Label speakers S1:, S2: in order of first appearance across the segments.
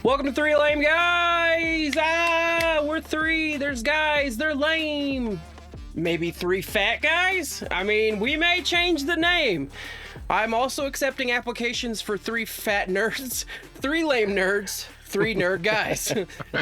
S1: Welcome to Three Lame Guys! We're three. There's guys. They're lame. Maybe three fat guys? I mean, we may change the name. I'm also accepting applications for three fat nerds, three lame nerds, three nerd guys.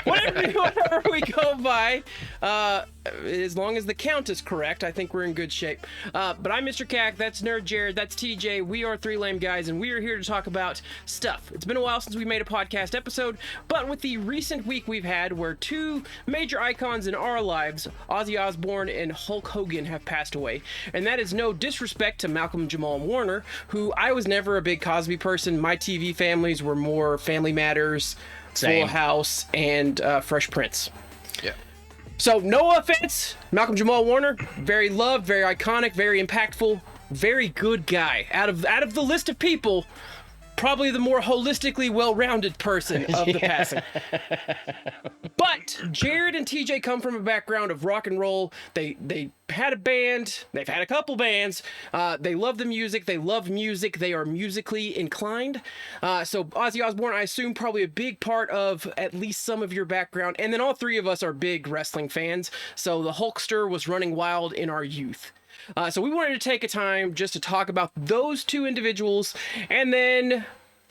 S1: whatever we go by, as long as the count is correct, I think we're in good shape. But I'm Mr. Cack, that's Nerd Jared, that's TJ, we are Three Lame Guys, and we are here to talk about stuff. It's been a while since we made a podcast episode, but with the recent week we've had where two major icons in our lives, Ozzy Osbourne and Hulk Hogan, have passed away, and that is no disrespect to Malcolm Jamal Warner, who I was never a big Cosby person. My TV families were more Family Matters,
S2: Same.
S1: Full House, and Fresh Prince.
S2: Yeah.
S1: So, no offense, Malcolm Jamal Warner, very loved, very iconic, very impactful, very good guy. Out of the list of people, probably the more holistically well-rounded person of the passing. But Jared and TJ come from a background of rock and roll. They had a band. They've had a couple bands. They love the music. They love music. They are musically inclined. So Ozzy Osbourne, I assume, probably a big part of at least some of your background. And then all three of us are big wrestling fans. So the Hulkster was running wild in our youth. So we wanted to take a time just to talk about those two individuals, and then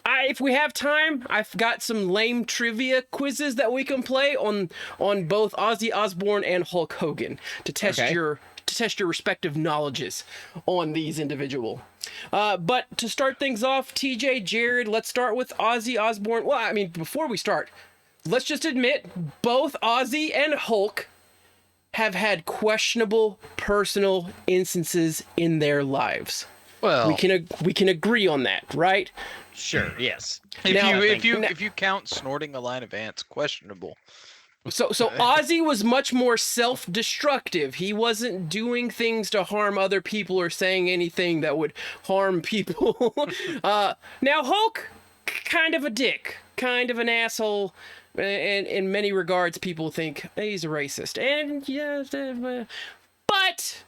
S1: if we have time, I've got some lame trivia quizzes that we can play on both Ozzy Osbourne and Hulk Hogan to test your respective knowledges on these individual. But to start things off, TJ, Jared, let's start with Ozzy Osbourne. Well, I mean, before we start, let's just admit both Ozzy and Hulk have had questionable personal instances in their lives.
S2: Well,
S1: we can agree on that, right?
S2: sure, yes.
S3: If you count snorting a line of ants, questionable.
S1: So Ozzy was much more self-destructive. He wasn't doing things to harm other people or saying anything that would harm people. Now Hulk, kind of a dick, kind of an asshole. And in many regards, people think he's a racist. And yeah, but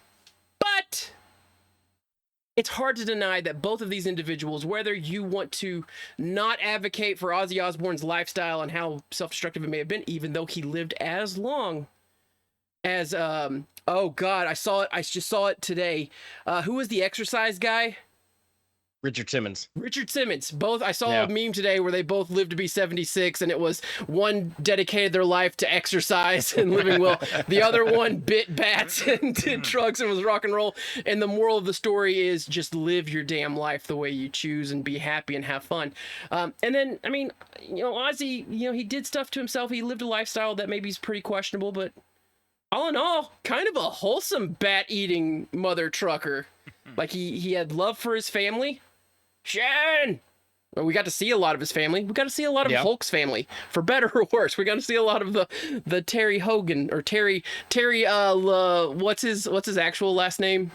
S1: it's hard to deny that both of these individuals, whether you want to not advocate for Ozzy Osbourne's lifestyle and how self-destructive it may have been, even though he lived as long as, oh God, I just saw it today. Who was the exercise guy?
S2: Richard Simmons.
S1: Both. I saw a meme today where they both lived to be 76, and it was one dedicated their life to exercise and living well. The other one bit bats and did drugs and was rock and roll. And the moral of the story is just live your damn life the way you choose and be happy and have fun. And then, I mean, Ozzy, he did stuff to himself. He lived a lifestyle that maybe is pretty questionable, but all in all, kind of a wholesome bat-eating mother trucker. Like he had love for his family. Shen! Well, we got to see a lot of his family. We got to see a lot of Hulk's family, for better or worse. We got to see a lot of the Terry Hogan or Terry. What's his actual last name?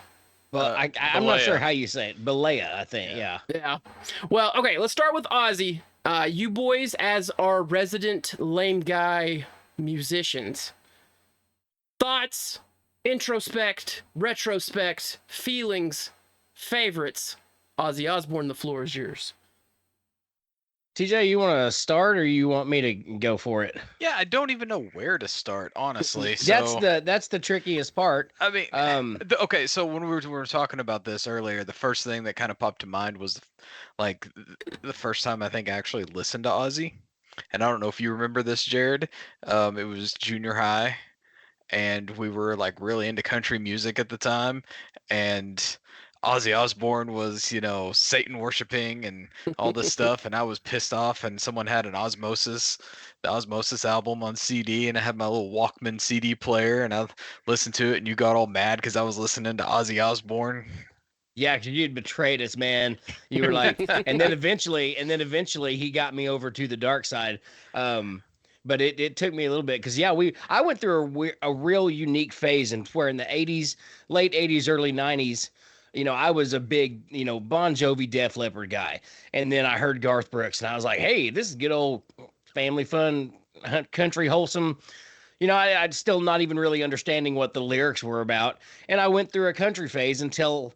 S2: Well, I'm not sure how you say it. Balea, I think. Yeah.
S1: Well, okay. Let's start with Ozzy. You boys, as our resident lame guy musicians, thoughts, introspect, retrospect, feelings, favorites. Ozzy Osbourne, the floor is yours.
S2: TJ, you want to start or you want me to go for it?
S3: Yeah, I don't even know where to start, honestly. So,
S2: that's the trickiest part.
S3: I mean, okay, so when we were talking about this earlier, the first thing that kind of popped to mind was like the first time I think I actually listened to Ozzy. And I don't know if you remember this, Jared. It was junior high, and we were like really into country music at the time, and Ozzy Osbourne was, Satan worshiping and all this stuff, and I was pissed off. And someone had the Osmosis album on CD, and I had my little Walkman CD player, and I listened to it. And you got all mad because I was listening to Ozzy Osbourne.
S2: Yeah, because you'd betrayed us, man. You were like, and then eventually he got me over to the dark side. But it took me a little bit because I went through a real unique phase, and where in the '80s, late '80s, early '90s. I was a big, Bon Jovi, Def Leppard guy. And then I heard Garth Brooks, and I was like, hey, this is good old family fun, country, wholesome, I'd still not even really understanding what the lyrics were about. And I went through a country phase until,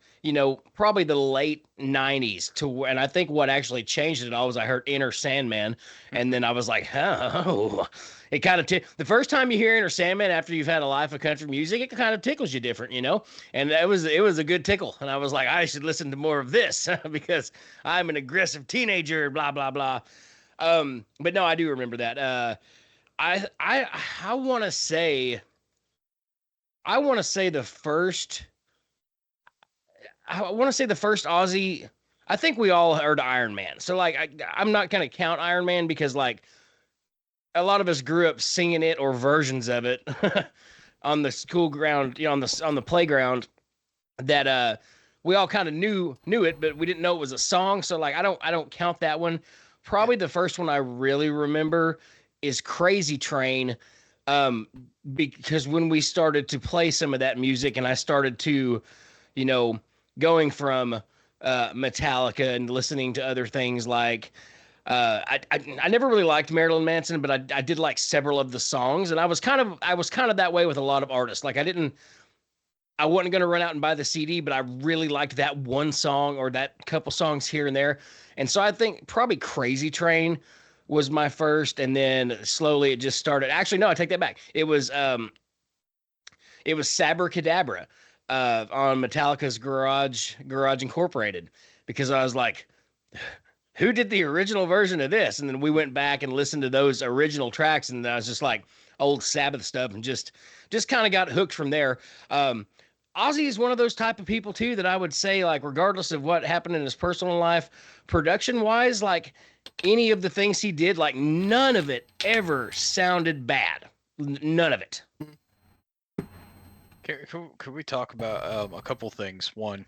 S2: probably the late 90s and I think what actually changed it all was I heard Inner Sandman. And then I was like, oh, it kind of, the first time you hear Inner Sandman after you've had a life of country music, it kind of tickles you different, and it was a good tickle. And I was like, I should listen to more of this because I'm an aggressive teenager, blah, blah, blah. But no, I do remember that. I want to say the first. I want to say the first Ozzy. I think we all heard Iron Man. So like I'm not gonna count Iron Man because like a lot of us grew up singing it or versions of it on the school ground, on the playground. That we all kind of knew it, but we didn't know it was a song. So like I don't count that one. Probably the first one I really remember is Crazy Train, um, because when we started to play some of that music, and I started to, you know, going from Metallica and listening to other things like. I never really liked Marilyn Manson, but I did like several of the songs, and I was kind of that way with a lot of artists. Like I wasn't going to run out and buy the CD, but I really liked that one song or that couple songs here and there. And so I think probably Crazy Train was my first, and then slowly it just started. Actually, no, I take that back. It was Sabracadabra on Metallica's Garage Incorporated, because I was like, who did the original version of this? And then we went back and listened to those original tracks, and I was just like old Sabbath stuff, and just kind of got hooked from there. Ozzy is one of those type of people too that I would say, like, regardless of what happened in his personal life, production wise, like any of the things he did, like none of it ever sounded bad. None of it.
S3: Could we talk about a couple things? One,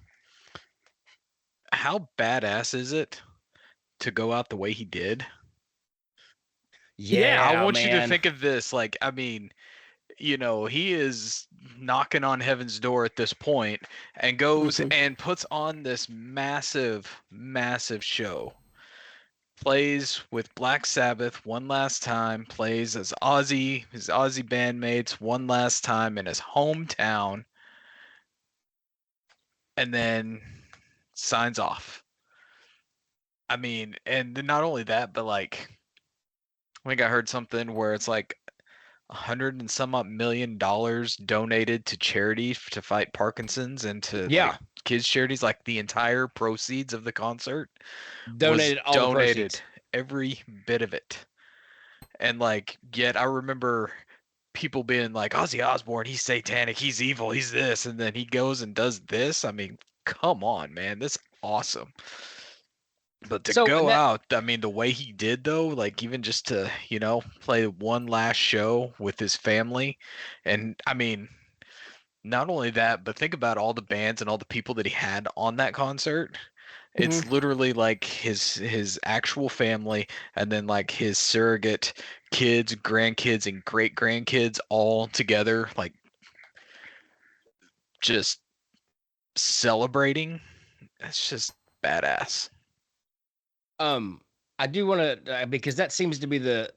S3: how badass is it to go out the way he did?
S2: Yeah,
S3: I want you to
S2: man.
S3: think of this. Like, I mean, he is knocking on heaven's door at this point and goes and puts on this massive, massive show. Plays with Black Sabbath one last time, plays as his Ozzy bandmates one last time in his hometown, and then signs off. I mean, and then not only that, but like, I think I heard something where it's like 100 and some odd $1 million donated to charity to fight Parkinson's and to like
S2: Yeah,
S3: kids charities. Like the entire proceeds of the concert was
S2: donated all the
S3: donated,
S2: proceeds.
S3: every bit of it. And like, yet I remember people being like, Ozzy Osbourne, he's satanic, he's evil, he's this, and then he goes and does this. I mean, come on, man, that's awesome. But to
S2: So
S3: go
S2: that
S3: out, I mean, the way he did though, like even just to, play one last show with his family. And I mean, not only that, but think about all the bands and all the people that he had on that concert. It's
S2: Mhm.
S3: literally like his actual family and then like his surrogate kids, grandkids, and great grandkids all together, like just celebrating. That's just badass.
S2: um, I do want to because that seems to be the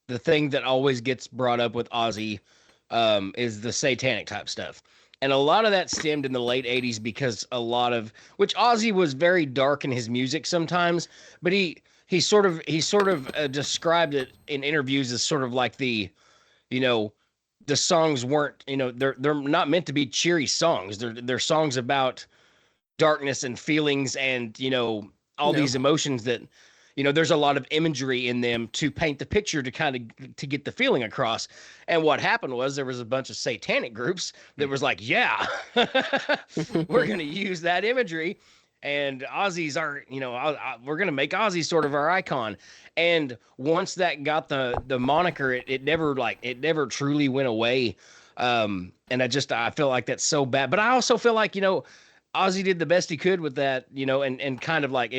S2: thing that always gets brought up with Ozzy, is the satanic type stuff. And a lot of that stemmed in the late 80s because which Ozzy was very dark in his music sometimes, but he sort of described it in interviews as sort of like you know, the songs weren't, they're not meant to be cheery songs. They're songs about darkness and feelings and all
S1: No.
S2: these emotions that there's a lot of imagery in them to paint the picture to kind of to get the feeling across. And what happened was there was a bunch of satanic groups that was like, yeah, we're going to use that imagery, and Ozzy's our, we're going to make Ozzy sort of our icon. And once that got the moniker, it never truly went away. And I feel like that's so bad, but I also feel like Ozzy did the best he could with that, and kind of like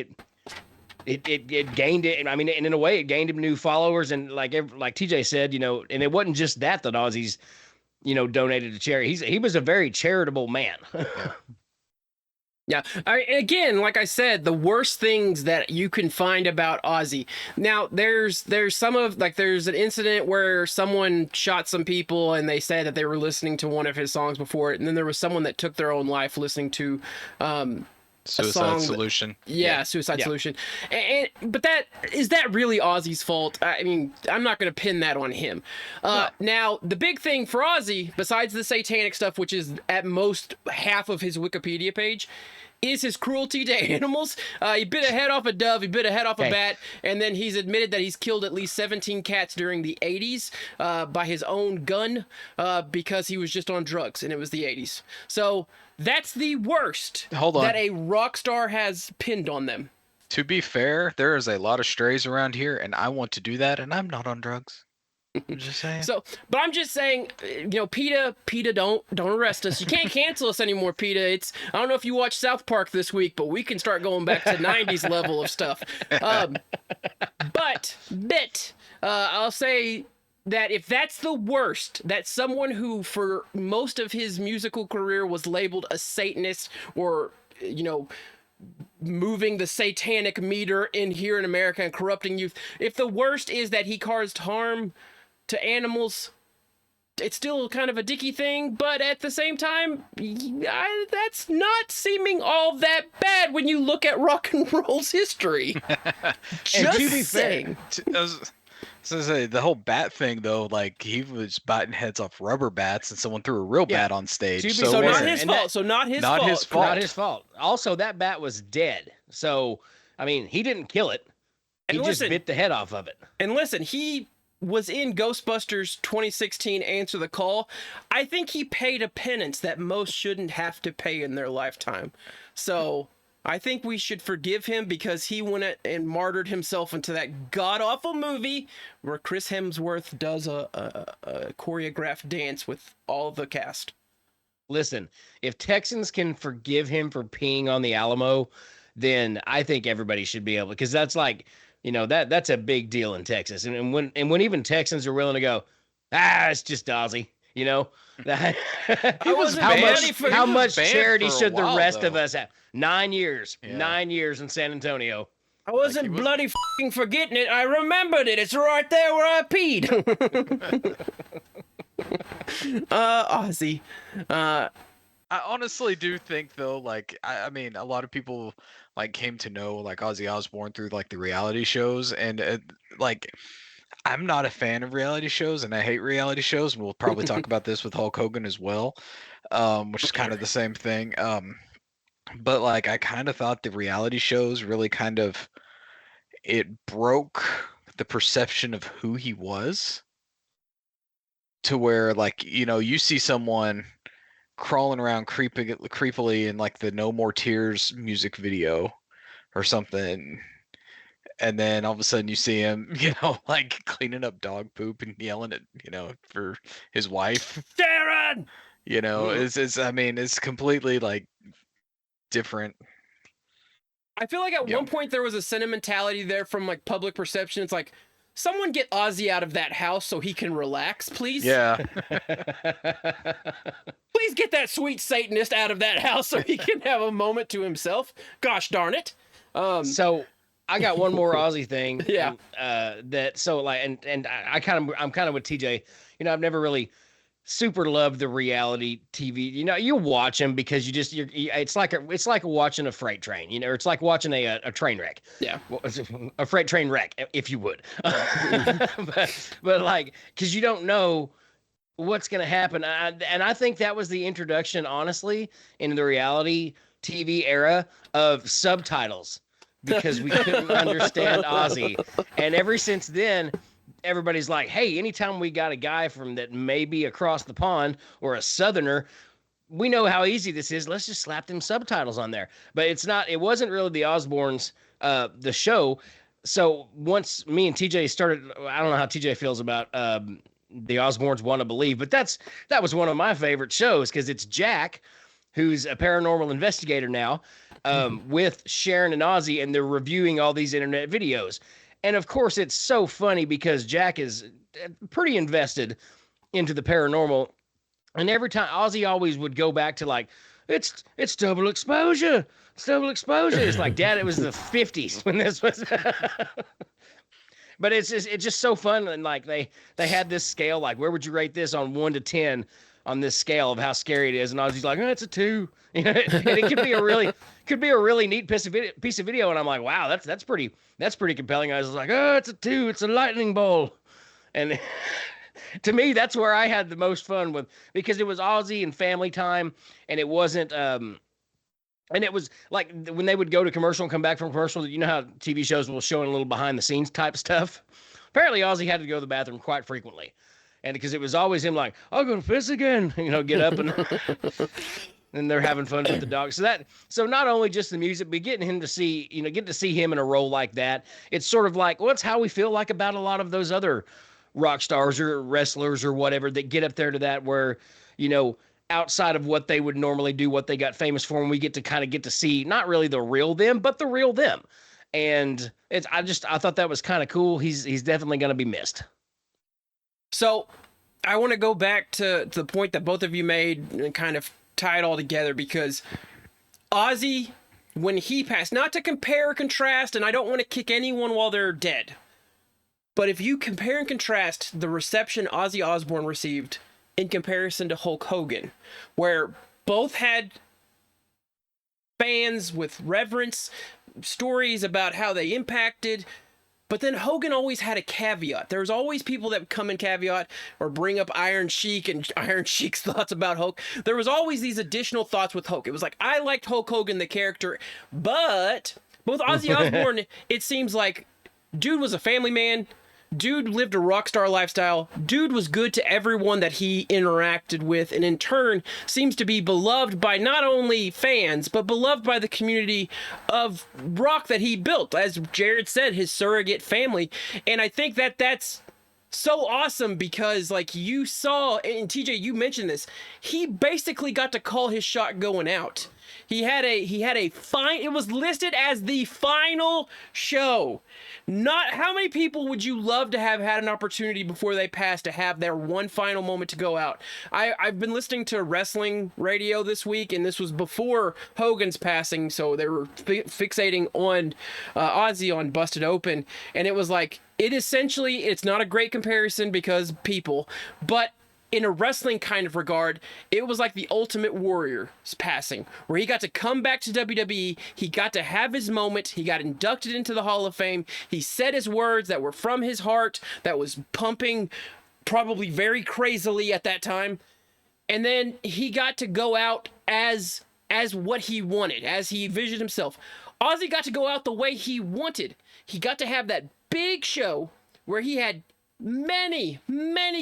S2: it gained it. I mean, and in a way, it gained him new followers, and like TJ said, and it wasn't just that Ozzy's, donated to charity. He was a very charitable man.
S3: Yeah.
S1: Yeah. Again, like I said, the worst things that you can find about Ozzy. Now, there's some of like there's an incident where someone shot some people and they said that they were listening to one of his songs before it, and then there was someone that took their own life listening to a
S3: Suicide
S1: song.
S3: Solution.
S1: Yeah, Suicide
S2: Yeah.
S1: Solution. But is that really Ozzy's fault? I mean, I'm not going to pin that on him. Now, the big thing for Ozzy, besides the satanic stuff, which is at most half of his Wikipedia page, is his cruelty to animals. He bit a head off a dove, he bit a head off a
S2: Okay.
S1: bat, and then he's admitted that he's killed at least 17 cats during the 80s by his own gun because he was just on drugs and it was the 80s. So that's the worst
S3: Hold on.
S1: that a rock star has pinned on them.
S3: To be fair, there is a lot of strays around here, and I want to do that, and I'm not on drugs. I'm just saying.
S1: So, but I'm just saying, PETA, don't arrest us. You can't cancel us anymore, PETA. I don't know if you watched South Park this week, but we can start going back to 90s level of stuff. But I'll say that if that's the worst, that someone who for most of his musical career was labeled a Satanist or, moving the satanic meter in here in America and corrupting youth, if the worst is that he caused harm to animals, it's still kind of a dicky thing, but at the same time, that's not seeming all that bad when you look at rock and roll's history. Just
S2: to be fair,
S1: saying.
S3: I was gonna say the whole bat thing though, like he was biting heads off rubber bats, and someone threw a real
S2: Yeah.
S3: bat on stage.
S2: To be
S1: So
S2: fair,
S1: not his
S2: and
S1: fault. So not his
S3: not
S1: fault.
S3: his fault.
S2: Not his fault. Also, that bat was dead. So, I mean, he didn't kill it. He
S1: And
S2: just
S1: listen-
S2: bit the head off of it.
S1: And listen, he was in Ghostbusters 2016 Answer the Call. I think he paid a penance that most shouldn't have to pay in their lifetime. So I think we should forgive him because he went and martyred himself into that god-awful movie where Chris Hemsworth does a choreographed dance with all of the cast.
S2: Listen, if Texans can forgive him for peeing on the Alamo, then I think everybody should be able, because that's like, that's a big deal in Texas. And when even Texans are willing to go, it's just Ozzy, that,
S1: wasn't
S2: how
S1: banned
S2: much
S1: for-
S2: how
S3: he was
S2: much
S3: banned
S2: charity
S3: for a
S2: should the
S3: while,
S2: rest of
S3: though.
S2: us have? 9 years,
S3: Yeah.
S2: 9 years in San Antonio.
S1: I wasn't
S3: he was-
S1: bloody f***ing forgetting it. I remembered it. It's right there where I peed. Ozzy.
S3: I honestly do think though, like I mean, a lot of people like came to know like Ozzy Osbourne through like the reality shows, and like I'm not a fan of reality shows, and I hate reality shows, and we'll probably talk about this with Hulk Hogan as well, which is kind of the same thing. But like I kind of thought the reality shows really kind of it broke the perception of who he was, to where like you see someone crawling around creepily in like the No More Tears music video or something, and then all of a sudden you see him like cleaning up dog poop and yelling at for his wife.
S1: Sharon!
S3: It's I mean it's completely like different.
S1: I feel like at
S3: Yeah.
S1: one point there was a sentimentality there from like public perception. It's like, someone get Ozzy out of that house so he can relax, please.
S3: Yeah.
S1: Please get that sweet Satanist out of that house so he can have a moment to himself. Gosh darn it.
S2: So I got one more Aussie thing.
S1: Yeah.
S2: I'm kind of with TJ. I've never really super loved the reality TV. You watch them because it's like watching a freight train. Or it's like watching a train wreck.
S1: Yeah.
S2: A freight train wreck, if you would. but like, because you don't know what's going to happen. And I think that was the introduction, honestly, into the reality TV era of subtitles, because we couldn't understand Ozzy. And ever since then, everybody's like, hey, anytime we got a guy from that may be across the pond or a Southerner, we know how easy this is. Let's just slap them subtitles on there. But it wasn't really the Osbournes, the show. So once me and TJ started, I don't know how TJ feels about the Osbournes Wanna Believe, but that was one of my favorite shows, because it's Jack, who's a paranormal investigator now, with Sharon and Ozzy, and they're reviewing all these internet videos. And of course, it's so funny because Jack is pretty invested into the paranormal. And every time Ozzy always would go back to like it's double exposure. It's double exposure. It's like, Dad, it was the 50s when this was. But it's just so fun, and like they had this scale, like, where would you rate this on 1 to 10 on this scale of how scary it is? And I was just like, oh, it's a 2. And it could be a really neat piece of video. And I'm like, wow, that's pretty compelling. I was like, oh, it's a 2. It's a lightning bolt. And to me, that's where I had the most fun with, because it was Ozzy and family time, and it wasn't and it was like when they would go to commercial and come back from commercial, you know how TV shows will show a little behind the scenes type stuff. Apparently, Ozzy had to go to the bathroom quite frequently, and because it was always him like, "I'll go to piss again," get up and and they're having fun with the dog. So not only just the music, but getting him to see, getting to see him in a role like that. It's sort of like, well, it's how we feel like about a lot of those other rock stars or wrestlers or whatever that get up there to that where, outside of what they would normally do, what they got famous for, and we get to see not really the real them, but the real them. And I thought that was kind of cool. He's definitely going to be missed.
S1: So I want to go back to the point that both of you made and kind of tie it all together, because Ozzy, when he passed, not to compare or contrast, and I don't want to kick anyone while they're dead, but if you compare and contrast the reception Ozzy Osbourne received in comparison to Hulk Hogan, where both had fans with reverence, stories about how they impacted, but then Hogan always had a caveat. There was always people that would come in caveat or bring up Iron Sheik and Iron Sheik's thoughts about Hulk. There was always these additional thoughts with Hulk. It was like, I liked Hulk Hogan, the character, but both Ozzy Osbourne, it seems like, dude was a family man. Dude lived a rock star lifestyle. Dude was good to everyone that he interacted with, and in turn seems to be beloved by not only fans, but beloved by the community of rock that he built. As Jared said, his surrogate family. And I think that that's so awesome because, like, you saw, and TJ, you mentioned this, he basically got to call his shot going out. He had a fine, it was listed as the final show. Not how many people would you love to have had an opportunity before they passed to have their one final moment to go out? I've been listening to wrestling radio this week, and this was before Hogan's passing, so they were fixating on Ozzy on Busted Open, and it was like, it's not a great comparison because people, but in a wrestling kind of regard, it was like the Ultimate Warrior's passing, where he got to come back to WWE, he got to have his moment, he got inducted into the Hall of Fame, he said his words that were from his heart, that was pumping probably very crazily at that time, and then he got to go out as what he wanted, as he envisioned himself. Ozzy got to go out the way he wanted. He got to have that big show where he had many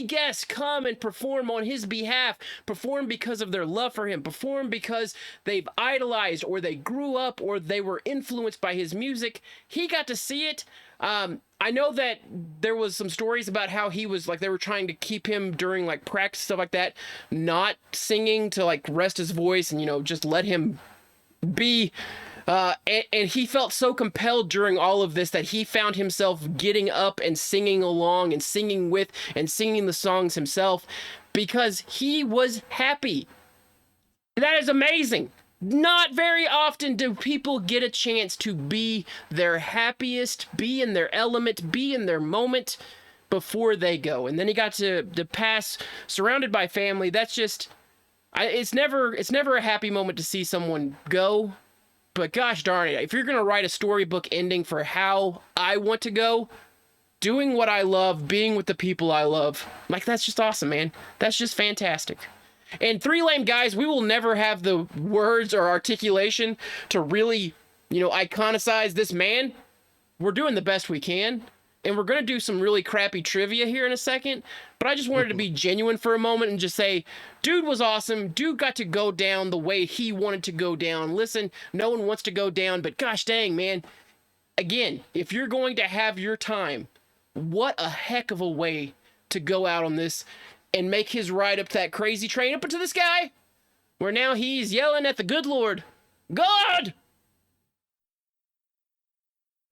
S1: guests come and perform on his behalf, perform because of their love for him, perform because they've idolized or they grew up or they were influenced by his music. He got to see it. I know that there was some stories about how he was like, they were trying to keep him during like practice, stuff like that, not singing to like rest his voice and, just let him be. And he felt so compelled during all of this that he found himself getting up and singing along and singing with and singing the songs himself because he was happy. That is amazing. Not very often do people get a chance to be their happiest, be in their element, be in their moment before they go. And then he got to pass surrounded by family. That's just, it's never a happy moment to see someone go. But gosh darn it, if you're going to write a storybook ending for how I want to go, doing what I love, being with the people I love, like, that's just awesome, man. That's just fantastic. And Three Lame Guys, we will never have the words or articulation to really, iconicize this man. We're doing the best we can. And we're going to do some really crappy trivia here in a second. But I just wanted to be genuine for a moment and just say, dude was awesome. Dude got to go down the way he wanted to go down. Listen, no one wants to go down, but gosh dang, man. Again, if you're going to have your time, what a heck of a way to go out on this and make his ride up that crazy train up into the sky, where now he's yelling at the good Lord, God!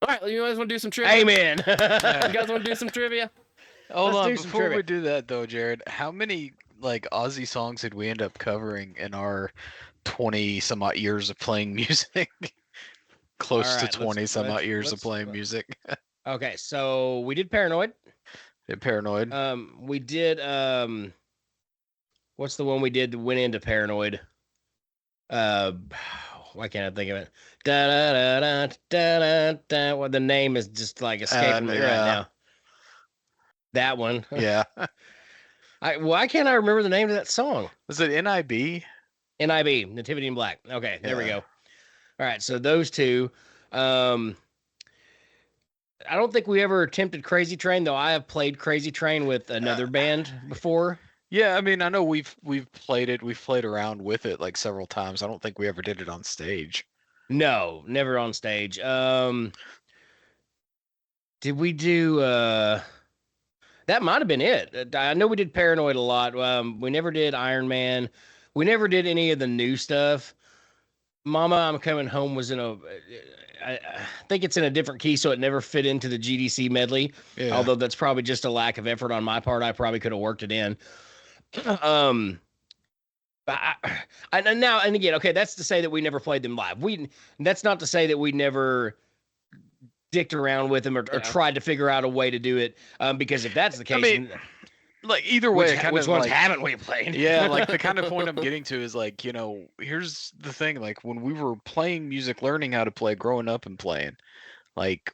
S1: All right, you guys want to do some trivia?
S2: Amen.
S1: You guys want to do some trivia?
S3: Hold
S2: Let's
S3: on,
S2: do some
S3: before we
S2: trivia.
S3: do that though, Jared, how many like Aussie songs did we end up covering in our 20 some odd years of playing music. Close
S2: All
S3: to
S2: right,
S3: 20 some odd years of playing music.
S2: Okay, so we did Paranoid.
S3: Paranoid.
S2: We did what's the one we did that went into Paranoid? Uh, why can't I think of it? Da da da da da da. Da. Well, the name is just like escaping me right now. That one.
S3: Yeah.
S2: Why can't I remember the name of that song?
S3: Was it NIB?
S2: NIB, Nativity in Black. Okay, there we
S3: Yeah.
S2: go. All right, so those two. Um, I don't think we ever attempted Crazy Train, though. I have played Crazy Train with another band before.
S3: Yeah, I mean, I know we've played it. We've played around with it like several times. I don't think we ever did it on stage.
S2: No, never on stage. Did we do that might have been it. I know we did Paranoid a lot. We never did Iron Man. We never did any of the new stuff. Mama, I'm Coming Home was in I think it's in a different key, so it never fit into the GDC medley.
S3: Yeah.
S2: Although that's probably just a lack of effort on my part. I probably could have worked it in. And now and again, okay, that's to say that we never played them live. That's not to say that we never dicked around with them or tried to figure out a way to do it. Because if that's the case,
S3: I mean, like either way,
S2: which ones haven't we played?
S3: Yeah, like the kind of point I'm getting to is like, here's the thing, like when we were playing music, learning how to play, growing up and playing, like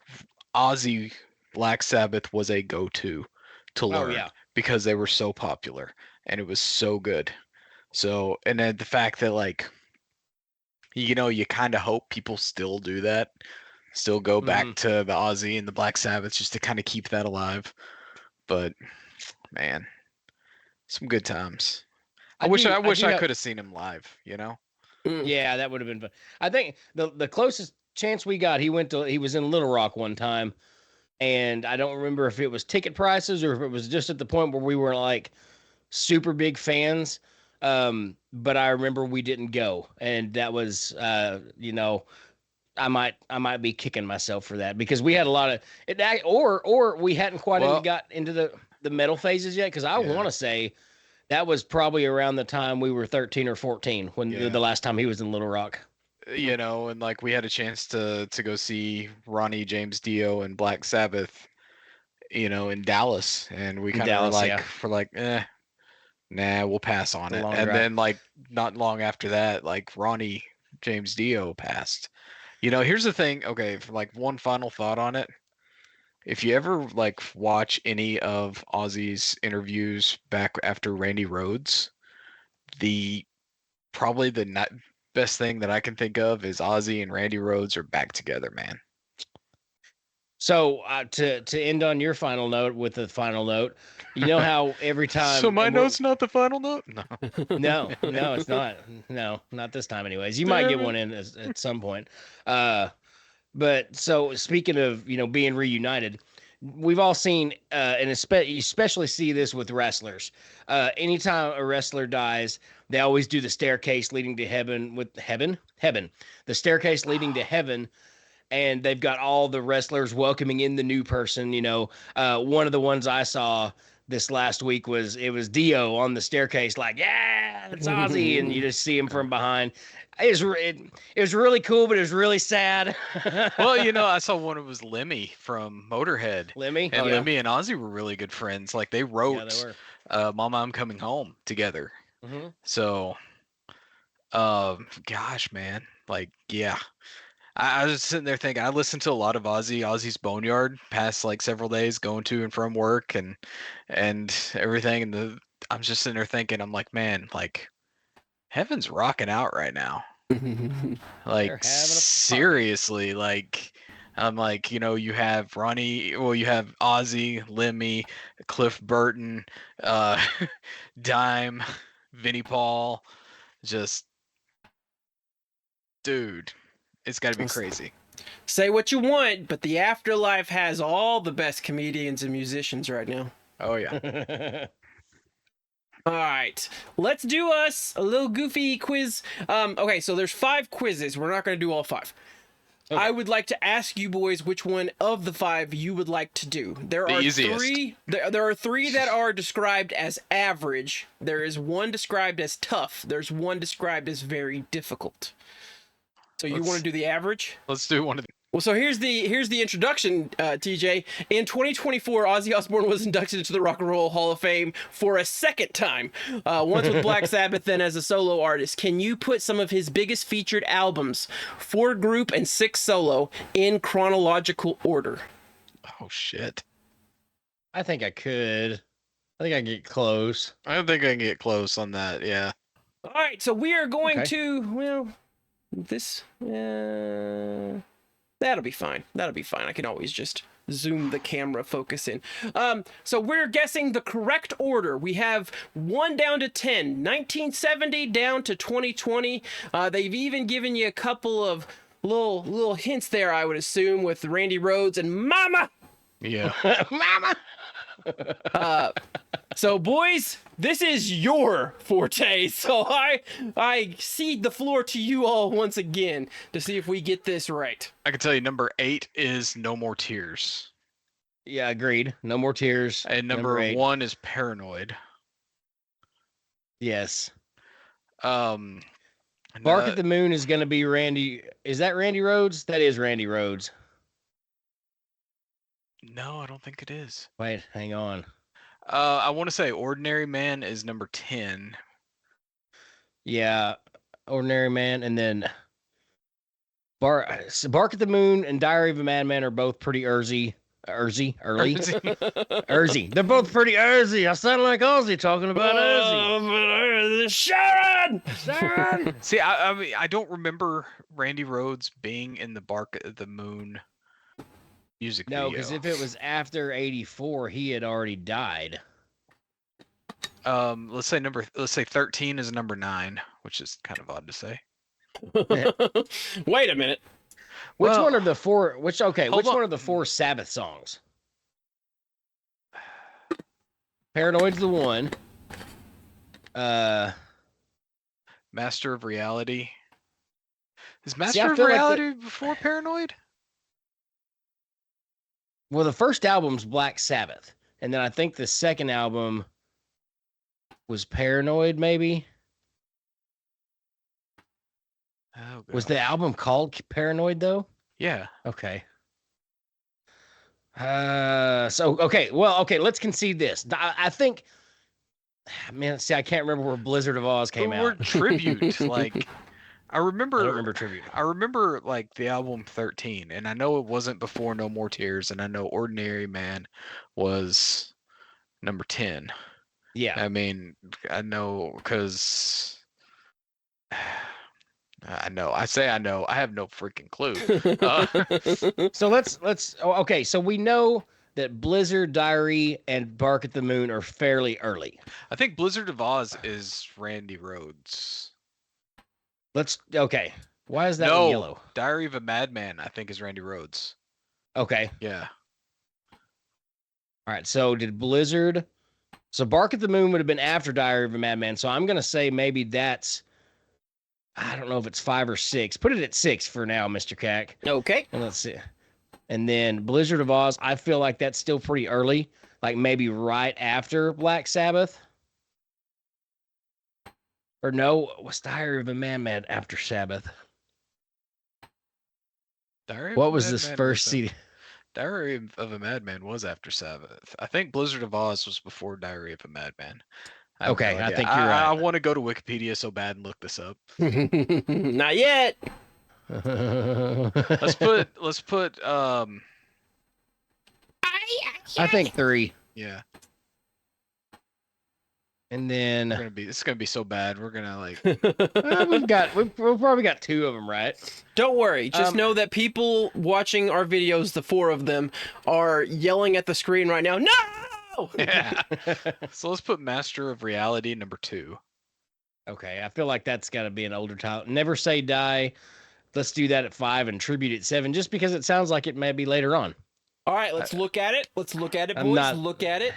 S3: Ozzy, Black Sabbath was a go-to to learn because they were so popular and it was so good. So, and then the fact that like, you kind of hope people still do that, still go back to the Ozzy and the Black Sabbath just to kind of keep that alive. But man, some good times. I wish I could have seen him live,
S2: Yeah, that would have been fun. I think the closest chance we got, he was in Little Rock one time, and I don't remember if it was ticket prices or if it was just at the point where we were like super big fans. But I remember we didn't go, and that was I might be kicking myself for that because we had a lot of it, or we hadn't quite even got into the metal phases yet. Because I want to say that was probably around the time we were 13 or 14 when the last time he was in Little Rock.
S3: And like we had a chance to go see Ronnie James Dio and Black Sabbath, in Dallas, and we kind of were like, nah, we'll pass on it. And then like not long after that, like Ronnie James Dio passed. Here's the thing. Okay, for like one final thought on it. If you ever like watch any of Ozzy's interviews back after Randy Rhoads, probably the best thing that I can think of is Ozzy and Randy Rhoads are back together, man.
S2: So to end on your final note with the final note, you know how every time.
S3: So my note's not the final note?
S2: No, it's not. No, not this time. Anyways, you might get one in at some point. But so speaking of being reunited, we've all seen and you especially see this with wrestlers. Anytime a wrestler dies, they always do the staircase leading to heaven the staircase leading to heaven. And they've got all the wrestlers welcoming in the new person. One of the ones I saw this last week was Dio on the staircase, like, yeah, it's Ozzy, and you just see him from behind. It was really cool, but it was really sad.
S3: Well, I saw one. It was Lemmy from Motorhead.
S2: Lemmy
S3: and Ozzy were really good friends. Like they wrote "Mama, I'm Coming Home" together.
S2: Mm-hmm.
S3: So, gosh, man, like, yeah. I was sitting there thinking, I listened to a lot of Ozzy's Boneyard past like several days going to and from work and everything. And I'm just sitting there thinking, I'm like, man, like heaven's rocking out right now. Like seriously, like I'm like, you have Ronnie, well, you have Ozzy, Lemmy, Cliff Burton, Dime, Vinnie Paul, just dude. It's got to be crazy.
S1: Say what you want, but the afterlife has all the best comedians and musicians right now.
S3: Oh, yeah.
S1: All right. Let's do us a little goofy quiz. Okay, so there's 5 quizzes. We're not going to do all 5. I would like to ask you boys which one of the 5 you would like to do. There
S3: The
S1: are
S3: easiest.
S1: 3. There are 3 that are described as average. There is 1 described as tough. There's 1 described as very difficult. So you want to do the average?
S3: Let's do one of the.
S1: Well, so here's the introduction, TJ. In 2024, Ozzy Osbourne was inducted into the Rock and Roll Hall of Fame for a 2nd time, once with Black Sabbath, then as a solo artist. Can you put some of his biggest featured albums, 4 group and 6 solo, in chronological order?
S3: Oh shit!
S2: I think I could. I think I can get close.
S3: I don't think I can get close on that. Yeah.
S1: All right, so we are going
S2: Okay.
S1: to, well, this, that'll be fine. That'll be fine. I can always just zoom the camera focus in. So we're guessing the correct order. We have 1 down to 10, 1970 down to 2020. They've even given you a couple of little hints there, I would assume, with Randy Rhoads and Mama.
S3: Yeah.
S2: Mama!
S1: So boys, this is your forte. So I cede the floor to you all once again to see if we get this right.
S3: I can tell you number 8 is No More Tears.
S2: Yeah, agreed. No More Tears.
S3: And number
S2: 8.
S3: 1 is Paranoid.
S2: Yes.
S3: Um
S2: Bark at the Moon is going to be Randy. Is that Randy Rhoads? That is Randy Rhoads.
S3: No, I don't think it is.
S2: Wait, hang on.
S3: I want to say Ordinary Man is number 10.
S2: Yeah, Ordinary Man, and then Bark at the Moon and Diary of a Madman are both pretty early. Erzy. They're both pretty Erzy. I sound like Ozzy talking about Erzy.
S1: Sharon!
S2: Sharon!
S3: See, I mean, I don't remember Randy Rhoads being in the Bark at the Moon music
S2: No,
S3: video.
S2: because if it was after 84, he had already died.
S3: Let's say 13 is number 9, which is kind of odd to say.
S1: Wait a minute.
S2: Which
S3: Well,
S2: one are the 4? Which
S3: hold
S2: one
S3: on.
S2: are the 4 Sabbath songs? Paranoid's the one.
S3: Master of Reality. Is
S2: I
S3: Master of
S2: feel like
S3: Reality before Paranoid?
S2: Well, the first album's Black Sabbath, and then I think the second album was Paranoid, maybe?
S3: Oh,
S2: Was the
S3: gosh.
S2: album called Paranoid, though?
S3: Yeah.
S2: Okay. Okay, let's concede this. I think, man, see, I can't remember where Blizzard of Oz came
S3: The
S2: out.
S3: word tribute, like I
S2: I don't
S3: remember
S2: remember Tribute.
S3: I remember like the album 13, and I know it wasn't before No More Tears, and I know Ordinary Man was number 10.
S2: Yeah.
S3: I mean, I know because I know. I say I know. I have no freaking clue.
S2: So okay, so we know that Blizzard, Diary, and Bark at the Moon are fairly early.
S3: I think Blizzard of Oz is Randy Rhoads.
S2: Okay. Why is that
S3: No,
S2: one yellow?
S3: Diary of a Madman, I think, is Randy Rhoads.
S2: Okay.
S3: Yeah.
S2: All right. So Bark at the Moon would have been after Diary of a Madman. So I'm going to say maybe that's, I don't know if it's 5 or 6. Put it at 6 for now, Mr. Cack.
S1: Okay.
S2: And let's see. And then Blizzard of Oz, I feel like that's still pretty early. Like maybe right after Black Sabbath. Or no, was Diary of a Madman after Sabbath?
S3: Diary of
S2: What
S3: a
S2: was this
S3: Madman
S2: first
S3: was
S2: CD?
S3: Diary of a Madman was after Sabbath. I think Blizzard of Oz was before Diary of a Madman. I have
S2: Okay,
S3: no
S2: I
S3: idea.
S2: think you're
S3: I
S2: right.
S3: want to go to Wikipedia so bad and look this up.
S1: Not yet.
S3: Let's put
S2: I think 3.
S3: yeah.
S2: And then
S3: It's gonna be so bad. We're gonna like
S2: we've probably got 2 of them, right?
S1: Don't worry. Just know that people watching our videos, the 4 of them, are yelling at the screen right now. No!
S3: yeah. So let's put Master of Reality number 2.
S2: Okay, I feel like that's got to be an older title. Never Say Die. Let's do that at 5 and Tribute at 7, just because it sounds like it may be later on.
S1: All right, let's look at it. Let's look at it,
S2: I'm
S1: boys.
S2: not
S1: Look at it.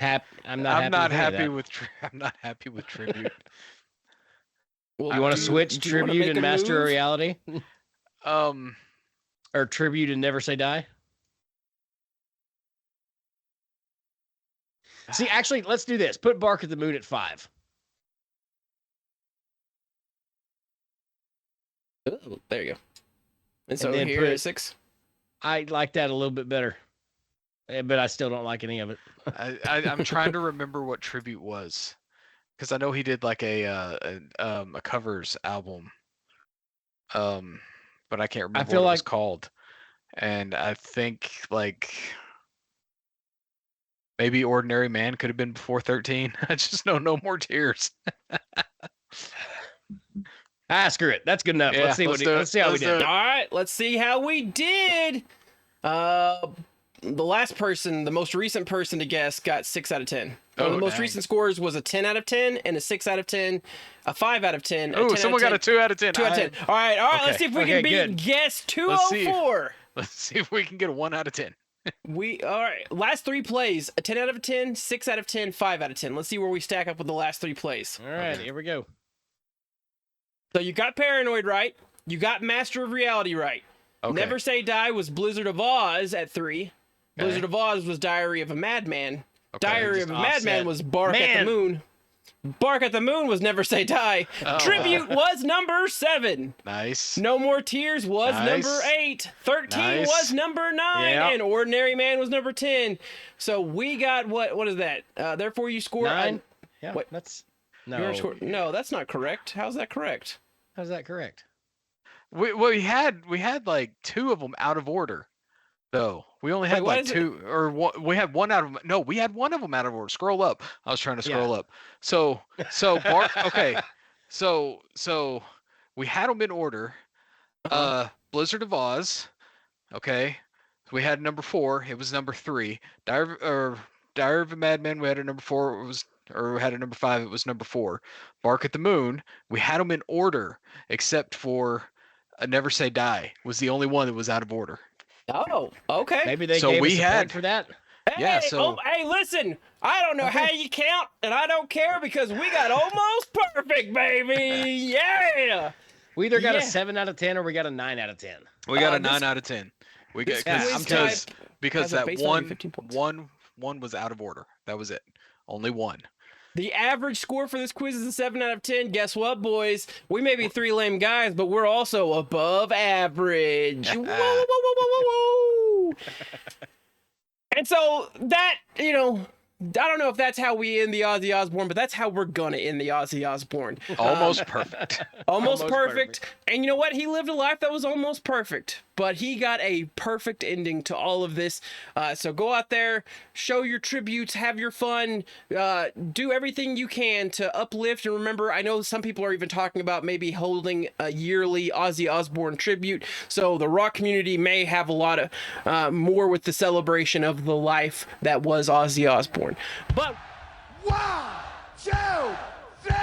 S2: I'm not happy with
S3: I'm not happy with Tribute.
S1: Well,
S2: You want to switch
S1: do you wanna
S2: Tribute
S1: make
S2: and
S1: a
S2: Master of
S1: move?
S2: Reality?
S3: Um,
S2: Or or tribute and Never Say Die? See, actually, let's do this. Put Bark at the Moon at 5.
S1: Ooh, there you go. And so
S2: then
S1: here
S2: put-
S1: is 6.
S2: I like that a little bit better, but I still don't like any of it.
S3: I'm trying to remember what tribute was, because I know he did like a covers album, but I can't remember
S2: feel
S3: what it was
S2: like-
S3: called. And I think like maybe Ordinary Man could have been before 13. I just know No More Tears.
S2: Screw it. That's good enough.
S3: Yeah,
S2: let's see
S3: let's do it.
S2: let's see how
S3: Let's
S2: we
S3: do
S2: did.
S3: it.
S1: All right, let's see how we did. The last person, the most recent person to guess, got 6 out of 10.
S3: Oh,
S1: the most
S3: dang.
S1: recent scores was a 10 out of 10 and a 6 out of 10, a 5 out of 10.
S3: Oh, someone got a 2 out of 10.
S1: 2 out of 10. All right.
S3: Okay.
S1: Let's see if we
S2: Okay,
S1: can beat
S2: good.
S1: guess
S3: Let's see.
S1: 204.
S3: Let's see if we can get a 1 out of 10.
S1: All right. Last 3 plays: a 10 out of 10, 6 out of 10, 5 out of 10. Let's see where we stack up with the last 3 plays.
S2: All right, here we go.
S1: So you got Paranoid right. You got Master of Reality right.
S3: Okay.
S1: Never Say Die was Blizzard of Oz at 3.
S3: Okay.
S1: Blizzard of Oz was Diary of a Madman.
S3: Okay,
S1: Diary of
S2: just
S1: a Madman
S2: offset.
S1: was Bark at
S2: Man.
S1: the Moon. Bark at the Moon was Never Say Die.
S3: Oh,
S1: Tribute was number 7.
S3: Nice.
S1: No More Tears was
S3: Nice.
S1: number 8. 13
S3: Nice.
S1: was number 9.
S2: Yeah.
S1: And Ordinary Man was number 10. So we got what is that? Therefore you score
S2: 9. Yeah,
S1: What?
S2: that's
S1: No, that's not correct. How's that correct?
S2: How's that correct?
S3: We had like 2 of them out of order, though. We only had
S1: Wait, what
S3: like
S1: is it?
S3: 2, or one, we had one out of no, we had one of them out of order. Scroll up. I was trying to scroll up. So Bark. Okay, so we had them in order. Blizzard of Oz. Okay, we had number 4. It was number 3. Diary of a Madman. We had a number 4. It was. Or we had a number 5. It was number 4. Bark at the Moon. We had them in order, except for Never Say Die was the only one that was out of order.
S1: Oh, okay.
S2: Maybe they
S3: So
S2: gave
S3: we
S2: us a
S3: had-
S2: point for that.
S1: Hey,
S3: Yeah, so-
S1: hey, listen. I don't know how you count, and I don't care because we got almost perfect, baby. Yeah.
S2: We either got a
S1: Yeah.
S2: 7 out of 10 or we got a 9 out of 10.
S3: We got a
S1: this-
S3: 9 out of 10. We
S1: this
S3: got
S1: quiz
S3: because
S1: type
S3: because
S1: has a
S3: that
S1: base value of 15 points.
S3: one was out of order. That was it. Only one.
S1: The average score for this quiz is a 7 out of 10. Guess what, boys? We may be 3 lame guys, but we're also above average. Whoa, whoa, whoa, whoa, whoa, whoa, whoa. And so that, I don't know if that's how we end the Ozzy Osbourne, but that's how we're gonna end the Ozzy Osbourne.
S3: Almost perfect.
S1: Almost
S2: Almost
S1: perfect. And you know what? He lived a life that was almost perfect, but he got a perfect ending to all of this. So go out there, show your tributes, have your fun, do everything you can to uplift. And remember, I know some people are even talking about maybe holding a yearly Ozzy Osbourne tribute. So the rock community may have a lot of more with the celebration of the life that was Ozzy Osbourne. But
S4: 1, 2, 3.